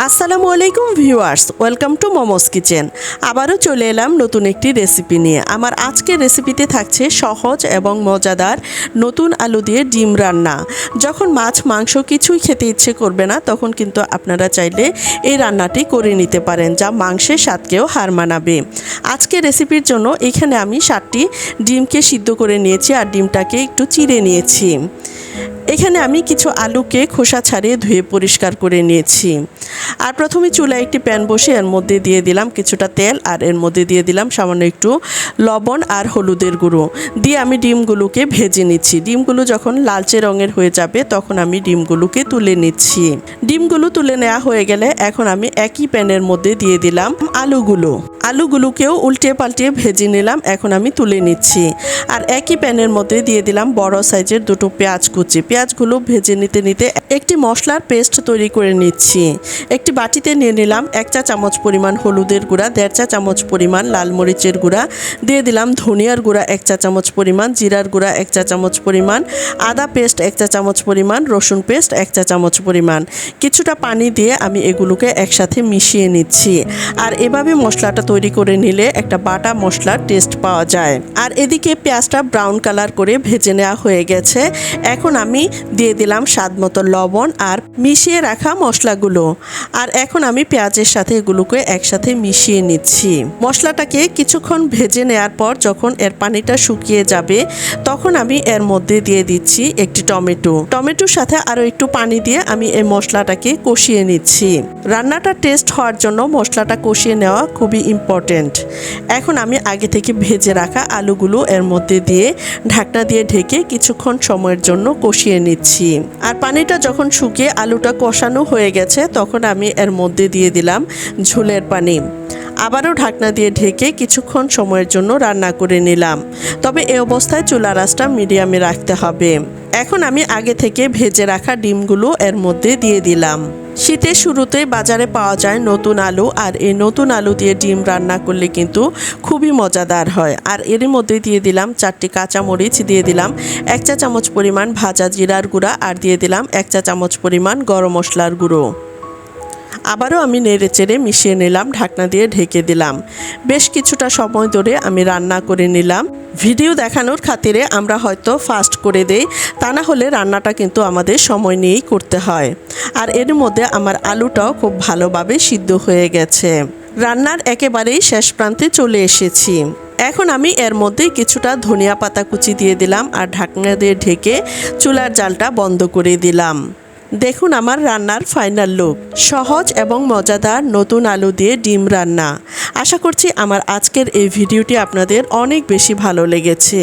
আসসালামু আলাইকুম viewers, welcome to momos kitchen. আবারও চলে এলাম নতুন একটি রেসিপি নিয়ে। আমার আজকের রেসিপিতে থাকছে সহজ এবং মজাদার নতুন আলু দিয়ে ডিম রান্না। যখন মাছ মাংস কিছুই খেতে ইচ্ছে করবে না, তখন কিন্তু আপনারা চাইলে এই রান্নাটি করে নিতে পারেন, যা মাংসের স্বাদকেও হার মানাবে। আজকের রেসিপির জন্য এখানে আমি 7টি ডিমকে সিদ্ধ করে নিয়েছি আর ডিমটাকে একটু চিড়ে নিয়েছি। এখানে আমি কিছু আলুকে খোসা ছাড়িয়ে ধুয়ে পরিষ্কার করে নিয়েছি। আর প্রথমে চুলায় একটি প্যান বসে এর মধ্যে দিয়ে দিলাম কিছুটা তেল, আর এর মধ্যে দিয়ে দিলাম সামান্য একটু লবণ আর হলুদের গুঁড়ো দিয়ে আমি ডিমগুলোকে ভেজে নিচ্ছি। ডিমগুলো যখন লালচে রঙের হয়ে যাবে তখন আমি ডিমগুলোকে তুলে নিচ্ছি। ডিমগুলো তুলে নেওয়া হয়ে গেলে এখন আমি একই প্যানের মধ্যে দিয়ে দিলাম আলুগুলোকেও উল্টে পাল্টে ভেজে নিলাম। এখন আমি তুলে নিচ্ছি। আর একই প্যানের মধ্যে দিয়ে দিলাম বড় সাইজের দুটো পেঁয়াজ কুচি। পেঁয়াজগুলো ভেজে নিতে নিতে একটি মশলার পেস্ট তৈরি করে নিচ্ছি। একটি বাটিতে নিয়ে নিলাম 1 চা চামচ পরিমাণ হলুদের গুঁড়া, 1.5 চা চামচ পরিমাণ লাল মরিচের গুঁড়া, দিয়ে দিলাম ধনিয়ার গুঁড়া 1 চা চামচ পরিমাণ, জিরার গুঁড়া 1 চা চামচ পরিমাণ, আদা পেস্ট 1 চা চামচ পরিমাণ, রসুন পেস্ট 1 চা চামচ পরিমাণ। কিছুটা পানি দিয়ে আমি এগুলোকে একসাথে মিশিয়ে নিচ্ছি। আর এভাবে মশলাটা তৈরি করে নিলে একটা বাটা মশলার টেস্ট পাওয়া যায়। আর এদিকে পেঁয়াজটা ব্রাউন কালার করে ভেজে নেওয়া হয়ে গেছে। এখন আমি দিয়ে দিলাম স্বাদ মতো লবণ আর মিশিয়ে রাখা মশলাগুলো। আর এখন আমি পেঁয়াজের সাথে এগুলোকে একসাথে মিশিয়ে নিচ্ছি। মশলাটাকে কিছুক্ষণ ভেজে নেওয়ার পর যখন এর পানিটা শুকিয়ে যাবে তখন আমি এর মধ্যে দিয়ে দিচ্ছি একটি টমেটোর সাথে আরও একটু পানি দিয়ে আমি এই মশলাটাকে কষিয়ে নিচ্ছি। রান্নাটা টেস্ট হওয়ার জন্য মশলাটা কষিয়ে নেওয়া খুবই ইম্পর্টেন্ট। এখন আমি আগে থেকে ভেজে রাখা আলুগুলো এর মধ্যে দিয়ে ঢাকনা দিয়ে ঢেকে কিছুক্ষণ সময়ের জন্য কষিয়ে নিচ্ছি। আর পানিটা যখন শুকিয়ে আলুটা কষানো হয়ে গেছে তখন আমি এর মধ্যে দিয়ে দিলাম ঝোলের পানি। আবারও ঢাকনা দিয়ে ঢেকে কিছুক্ষণ সময়ের জন্য রান্না করে নিলাম। তবে এই অবস্থায় চুলার আঁচটা মিডিয়ামে রাখতে হবে। এখন আমি আগে থেকে ভেজে রাখা ডিমগুলো এর মধ্যে দিয়ে দিলাম। শীতের শুরুতেই বাজারে পাওয়া যায় নতুন আলু, আর এই নতুন আলু দিয়ে ডিম রান্না করলে কিন্তু খুবই মজাদার হয়। আর এর মধ্যে দিয়ে দিলাম 4টি কাঁচামরিচ, দিয়ে দিলাম 1 চা চামচ পরিমাণ ভাজা জিরার গুঁড়া, আর দিয়ে দিলাম 1 চা চামচ পরিমাণ গরম মশলার গুঁড়ো। আবারও আমি নেড়ে চেড়ে মিশিয়ে নিলাম, ঢাকনা দিয়ে ঢেকে দিলাম। বেশ কিছুটা সময় ধরে আমি রান্না করে নিলাম। ভিডিও দেখানোর খাতিরে আমরা হয়তো ফাস্ট করে দেই, তা না হলে রান্নাটা কিন্তু আমাদের সময় নিয়েই করতে হয়। আর এর মধ্যে আমার আলুটাও খুব ভালোভাবে সিদ্ধ হয়ে গেছে। রান্নার একেবারেই শেষ প্রান্তে চলে এসেছি। এখন আমি এর মধ্যে কিছুটা ধনিয়া পাতা কুচি দিয়ে দিলাম আর ঢাকনা দিয়ে ঢেকে চুলার জালটা বন্ধ করে দিলাম। দেখুন আমার রান্নার ফাইনাল লুক। সহজ এবং মজাদার নতুন আলু দিয়ে ডিম রান্না। আশা করছি আমার আজকের এই ভিডিওটি আপনাদের অনেক বেশি ভালো লেগেছে।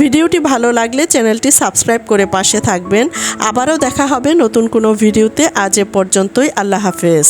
ভিডিওটি ভালো লাগলে চ্যানেলটি সাবস্ক্রাইব করে পাশে থাকবেন। আবারও দেখা হবে নতুন কোনো ভিডিওতে। আজ এ পর্যন্তই। আল্লাহ হাফেজ।